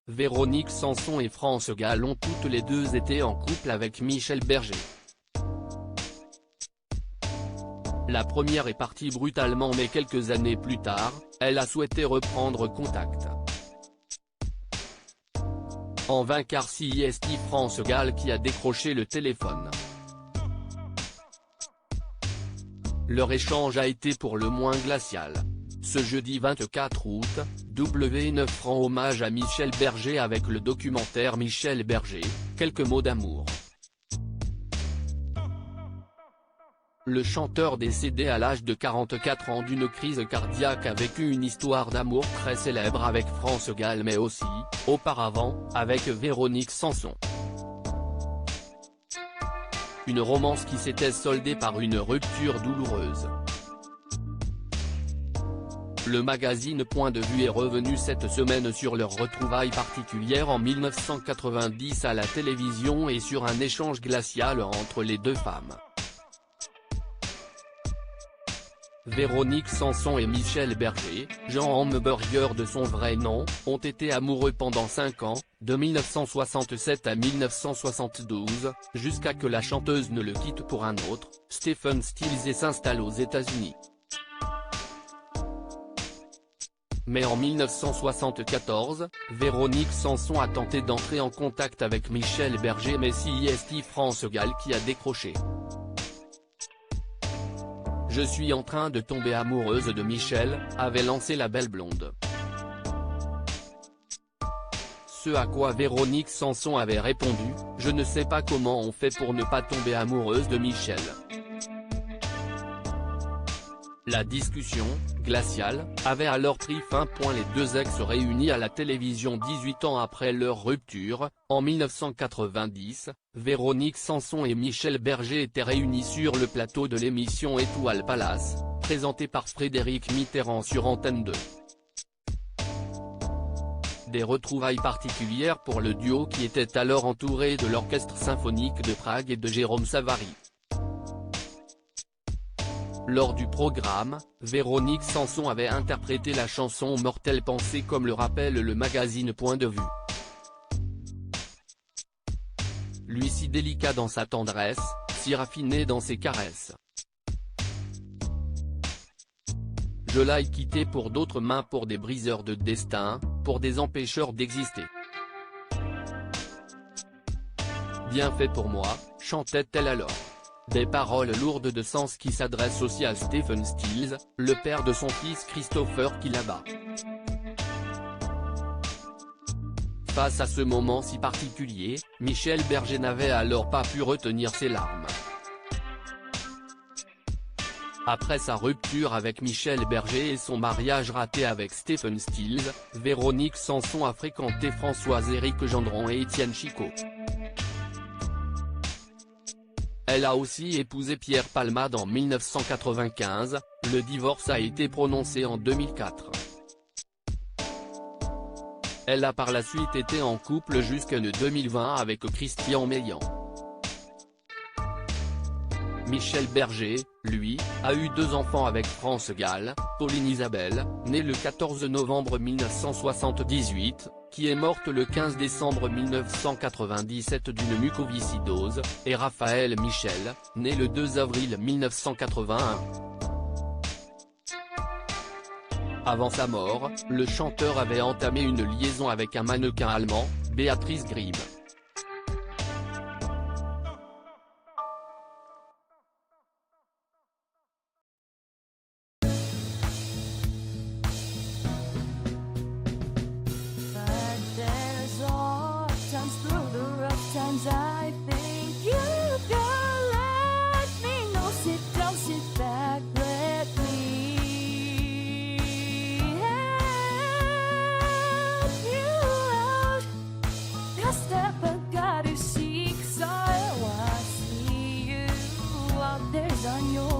Véronique Sanson et France Gall ont toutes les deux été en couple avec Michel Berger. La première est partie brutalement mais quelques années plus tard, elle a souhaité reprendre contact. En vain car c'est France Gall qui a décroché le téléphone. Leur échange a été pour le moins glacial. Ce jeudi 24 août, W9 rend hommage à Michel Berger avec le documentaire Michel Berger, quelques mots d'amour. Le chanteur décédé à l'âge de 44 ans d'une crise cardiaque a vécu une histoire d'amour très célèbre avec France Gall mais aussi, auparavant, avec Véronique Sanson. Une romance qui s'était soldée par une rupture douloureuse. Le magazine Point de vue est revenu cette semaine sur leur retrouvaille particulière en 1990 à la télévision et sur un échange glacial entre les deux femmes. Véronique Sanson et Michel Berger, Jean Hamburger de son vrai nom, ont été amoureux pendant 5 ans, de 1967 à 1972, jusqu'à que la chanteuse ne le quitte pour un autre, Stephen Stills et s'installe aux États-Unis. Mais en 1974, Véronique Sanson a tenté d'entrer en contact avec Michel Berger mais c'est France Gall qui a décroché. « Je suis en train de tomber amoureuse de Michel », avait lancé la belle blonde. Ce à quoi Véronique Sanson avait répondu « Je ne sais pas comment on fait pour ne pas tomber amoureuse de Michel ». La discussion, glaciale, avait alors pris fin. Les deux ex réunis à la télévision 18 ans après leur rupture, en 1990, Véronique Sanson et Michel Berger étaient réunis sur le plateau de l'émission Étoile Palace, présentée par Frédéric Mitterrand sur Antenne 2. Des retrouvailles particulières pour le duo qui était alors entouré de l'Orchestre Symphonique de Prague et de Jérôme Savary. Lors du programme, Véronique Sanson avait interprété la chanson Mortelle pensée comme le rappelle le magazine Point de vue. Lui si délicat dans sa tendresse, si raffiné dans ses caresses. Je l'ai quitté pour d'autres mains, pour des briseurs de destin, pour des empêcheurs d'exister. Bien fait pour moi, chantait-elle alors. Des paroles lourdes de sens qui s'adressent aussi à Stephen Stills, le père de son fils Christopher qui l'abat. Face à ce moment si particulier, Michel Berger n'avait alors pas pu retenir ses larmes. Après sa rupture avec Michel Berger et son mariage raté avec Stephen Stills, Véronique Sanson a fréquenté Françoise-Éric Gendron et Étienne Chicot. Elle a aussi épousé Pierre Palmade en 1995, le divorce a été prononcé en 2004. Elle a par la suite été en couple jusqu'en 2020 avec Christian Meillan. Michel Berger, lui, a eu 2 enfants avec France Gall, Pauline Isabelle, née le 14 novembre 1978, qui est morte le 15 décembre 1997 d'une mucoviscidose, et Raphaël Michel, né le 2 avril 1981. Avant sa mort, le chanteur avait entamé une liaison avec un mannequin allemand, Béatrice Grimm. I think you can let me know. Sit down, sit back, let me help you out. The step I gotta seek, so I see you out there's on your